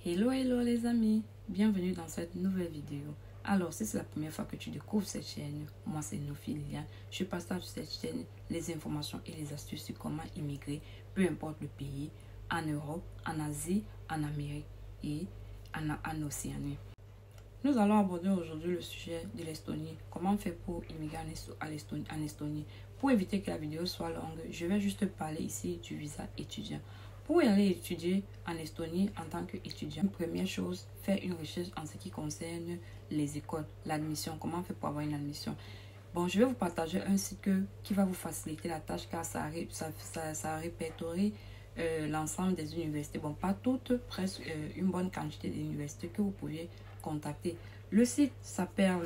Hello les amis, bienvenue dans cette nouvelle vidéo. Alors si c'est la première fois que tu découvres cette chaîne, moi c'est Nofi Liliane. Je partage sur cette chaîne les informations et les astuces sur comment immigrer, peu importe le pays, en Europe, en Asie, en Amérique et en Océanie. Nous allons aborder aujourd'hui le sujet de l'Estonie. Comment faire pour immigrer en Estonie. Pour éviter que la vidéo soit longue, je vais juste parler ici du visa étudiant. Pour y aller étudier en Estonie en tant qu'étudiant, première chose, faire une recherche en ce qui concerne les écoles, l'admission, comment faire pour avoir une admission. Bon, je vais vous partager un site qui va vous faciliter la tâche car ça répertorie l'ensemble des universités. Bon, pas toutes, presque une bonne quantité d'universités que vous pouviez contacter. Le site s'appelle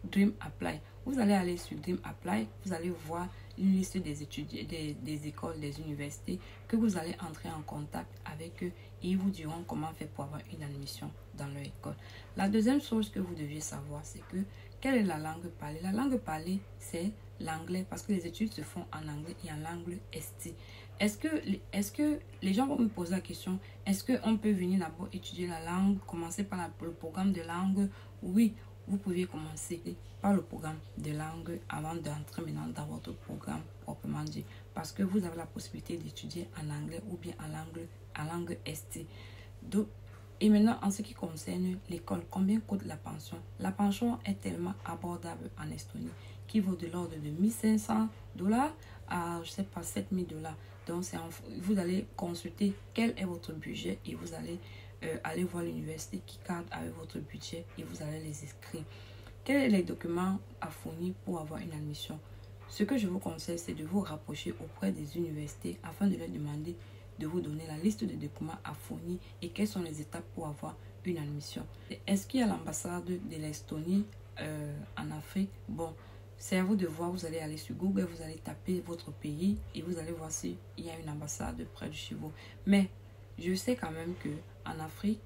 Dream Apply. Vous allez aller sur Dream Apply, vous allez voir une liste des étudiants, des écoles, des universités que vous allez entrer en contact avec eux et ils vous diront comment faire pour avoir une admission dans leur école. La deuxième chose que vous deviez savoir, c'est que quelle est la langue parlée? La langue parlée, c'est l'anglais parce que les études se font en anglais et en langue esti. Est-ce que les gens vont me poser la question, est-ce qu'on peut venir d'abord étudier la langue, commencer par le programme de langue? Oui, vous pouvez commencer par le programme de langue avant d'entrer maintenant dans votre programme proprement dit. Parce que vous avez la possibilité d'étudier en anglais ou bien en langue esti. Et maintenant, en ce qui concerne l'école, combien coûte la pension? La pension est tellement abordable en Estonie qui vaut de l'ordre de 1500 $ à, je sais pas, 7000 $. Donc, vous allez consulter quel est votre budget et vous allez aller voir l'université qui cadre avec votre budget et vous allez les inscrire. Quels sont les documents à fournir pour avoir une admission? Ce que je vous conseille, c'est de vous rapprocher auprès des universités afin de leur demander de vous donner la liste de documents à fournir et quelles sont les étapes pour avoir une admission. Est-ce qu'il y a l'ambassade de l'Estonie en Afrique? Bon, c'est à vous de voir. Vous allez aller sur Google, vous allez taper votre pays et vous allez voir s'il y a une ambassade près de chez vous. Mais je sais quand même qu'en Afrique,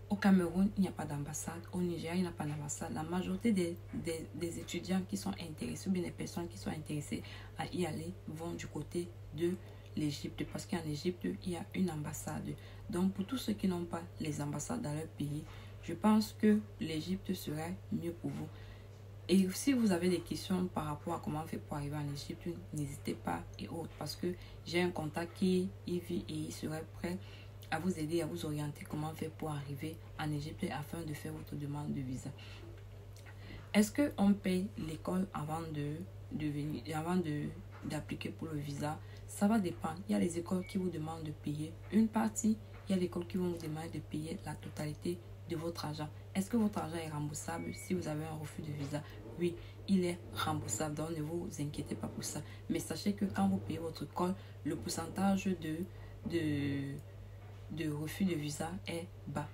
au Cameroun, il n'y a pas d'ambassade. Au Nigeria, il n'y a pas d'ambassade. La majorité des étudiants qui sont intéressés, ou bien des personnes qui sont intéressées à y aller, vont du côté de l'Égypte. Parce qu'en Égypte, il y a une ambassade. Donc, pour tous ceux qui n'ont pas les ambassades dans leur pays, je pense que l'Égypte serait mieux pour vous. Et si vous avez des questions par rapport à comment faire pour arriver en Égypte, n'hésitez pas et autres. Parce que j'ai un contact qui y vit et il serait prêt à vous aider, à vous orienter comment faire pour arriver en Égypte afin de faire votre demande de visa. Est-ce qu'on paye l'école avant d'appliquer pour le visa? Ça va dépendre. Il y a les écoles qui vous demandent de payer une partie. Il y a les écoles qui vont vous demander de payer la totalité de votre argent. Est-ce que votre argent est remboursable si vous avez un refus de visa? Oui, il est remboursable. Donc ne vous inquiétez pas pour ça. Mais sachez que quand vous payez votre école, le pourcentage de refus de visa est bas.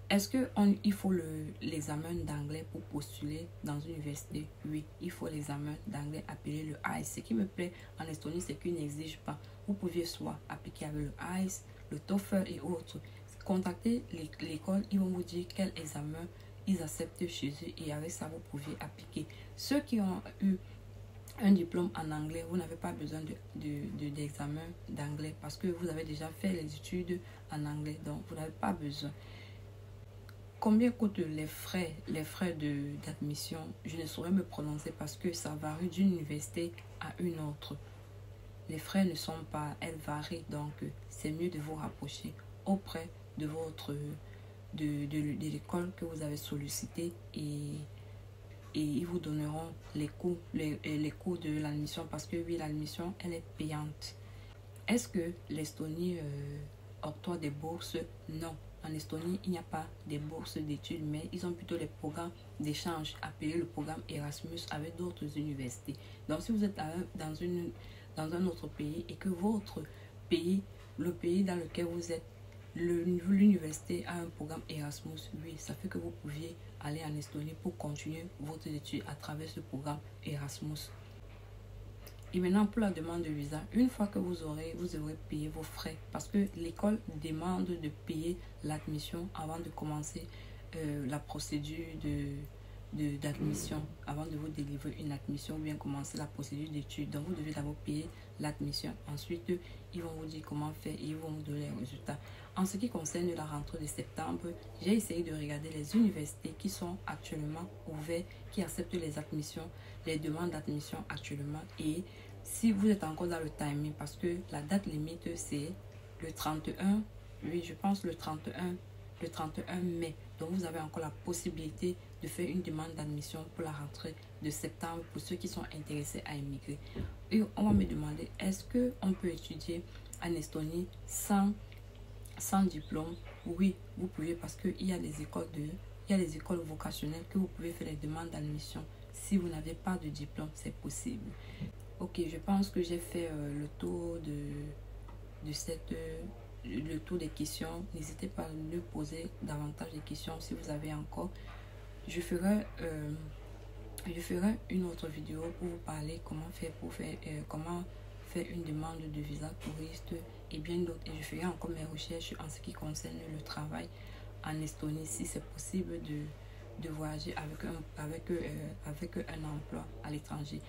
Est-ce qu'il faut l'examen d'anglais pour postuler dans une université? Oui, il faut l'examen d'anglais appelé le IELTS. Ce qui me plaît en Estonie, c'est qu'il n'exige pas. Vous pouviez soit appliquer avec le IELTS, le TOEFL et autres. Contactez l'école, ils vont vous dire quel examen ils acceptent chez eux et avec ça, vous pouvez appliquer. Ceux qui ont eu un diplôme en anglais, vous n'avez pas besoin d'examen d'anglais parce que vous avez déjà fait les études en anglais, donc vous n'avez pas besoin. Combien coûtent les frais d'admission? Je ne saurais me prononcer parce que ça varie d'une université à une autre. Les frais ne sont pas, elles varient, donc c'est mieux de vous rapprocher auprès de l'école que vous avez sollicité et ils vous donneront les coûts de l'admission parce que oui, l'admission elle est payante. Est-ce que l'Estonie octroie des bourses? Non. En Estonie, il n'y a pas des bourses d'études, mais ils ont plutôt les programmes d'échange appelés le programme Erasmus avec d'autres universités. Donc, si vous êtes dans un autre pays et que votre pays, le pays dans lequel vous êtes, l'université a un programme Erasmus, oui, ça fait que vous pouviez aller en Estonie pour continuer votre étude à travers ce programme Erasmus. Et maintenant, pour la demande de visa, une fois que vous aurez payé vos frais, parce que l'école demande de payer l'admission avant de commencer la procédure d'admission, avant de vous délivrer une admission ou bien commencer la procédure d'études. Donc, vous devez d'abord payer l'admission. Ensuite, ils vont vous dire comment faire et ils vont vous donner les résultats. En ce qui concerne la rentrée de septembre, j'ai essayé de regarder les universités qui sont actuellement ouvertes, qui acceptent les admissions, les demandes d'admission actuellement. Et si vous êtes encore dans le timing, parce que la date limite c'est le 31, oui je pense le 31 mai. Donc vous avez encore la possibilité de faire une demande d'admission pour la rentrée de septembre pour ceux qui sont intéressés à immigrer. Et on va me demander, est-ce qu'on peut étudier en Estonie sans diplôme? Oui, vous pouvez, parce qu'il y a des écoles vocationnelles que vous pouvez faire les demandes d'admission. Si vous n'avez pas de diplôme, c'est possible. Ok, je pense que j'ai fait le tour le tour des questions. N'hésitez pas à me poser davantage de questions si vous avez encore. Je ferai une autre vidéo pour vous parler comment faire une demande de visa touriste et bien d'autres. Et je ferai encore mes recherches en ce qui concerne le travail en Estonie, si c'est possible de voyager avec un emploi à l'étranger.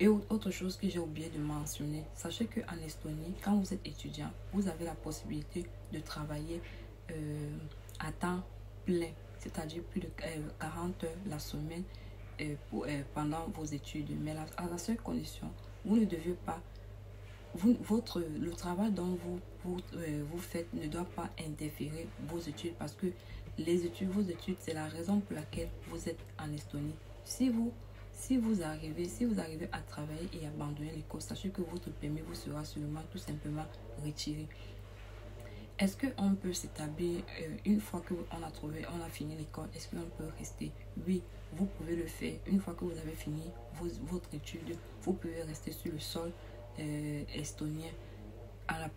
Et autre chose que j'ai oublié de mentionner, sachez qu'en Estonie, quand vous êtes étudiant, vous avez la possibilité de travailler à temps plein, c'est-à-dire plus de 40 heures la semaine pendant vos études. Mais à la seule condition, vous ne devez pas, le travail dont vous faites ne doit pas interférer vos études, parce que vos études, c'est la raison pour laquelle vous êtes en Estonie. Si vous arrivez à travailler et abandonner l'école, sachez que votre permis vous sera seulement tout simplement retiré. Est-ce qu'on peut s'établir une fois qu'on a fini l'école? Est-ce qu'on peut rester? Oui, vous pouvez le faire. Une fois que vous avez fini votre étude, vous pouvez rester sur le sol estonien.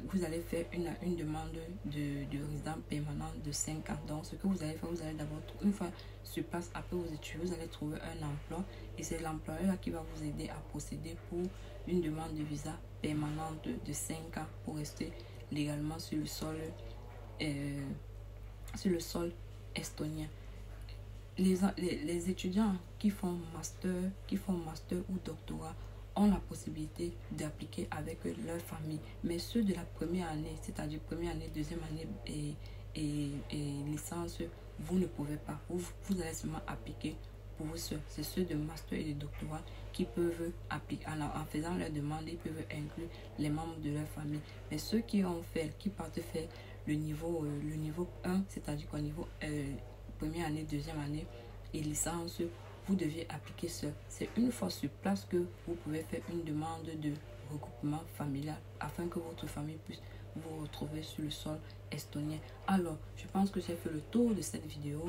Vous allez faire une demande de résident permanent de 5 ans. Donc, ce que vous allez faire, vous allez d'abord, une fois sur place, après vos études, vous allez trouver un emploi. Et c'est l'employeur qui va vous aider à procéder pour une demande de visa permanente de 5 ans pour rester légalement sur le sol estonien. Les étudiants qui font master ou doctorat ont la possibilité d'appliquer avec leur famille, mais ceux de la première année, c'est-à-dire première année, deuxième année et licence, vous ne pouvez pas. Vous allez seulement appliquer pour vous seuls. C'est ceux de master et de doctorat qui peuvent appliquer. En faisant leur demande, ils peuvent inclure les membres de leur famille. Mais ceux qui partent faire le niveau 1, c'est-à-dire qu'au niveau première année, deuxième année et licence, vous devez appliquer seul. C'est une fois sur place que vous pouvez faire une demande de regroupement familial afin que votre famille puisse vous retrouver sur le sol estonien. Alors, je pense que j'ai fait le tour de cette vidéo,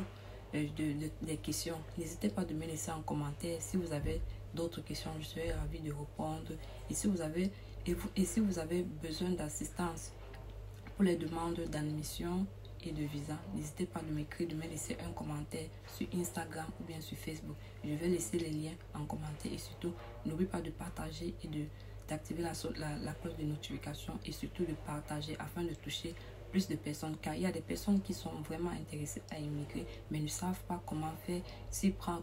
des questions. N'hésitez pas de me laisser en commentaire si vous avez d'autres questions. Je serai ravie de répondre. Et si vous avez besoin d'assistance pour les demandes d'admission et de visa, n'hésitez pas de m'écrire, de me laisser un commentaire sur Instagram ou bien sur Facebook. Je vais laisser les liens en commentaire et surtout n'oublie pas de partager et d'activer la cloche de notification et surtout de partager afin de toucher plus de personnes, car il y a des personnes qui sont vraiment intéressées à immigrer mais ne savent pas comment faire,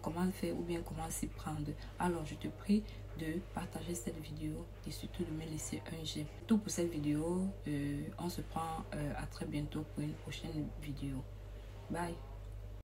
comment faire ou bien comment s'y prendre. Alors je te prie de partager cette vidéo et surtout de me laisser un j'aime. Tout pour cette vidéo. On se prend à très bientôt pour une prochaine vidéo. Bye.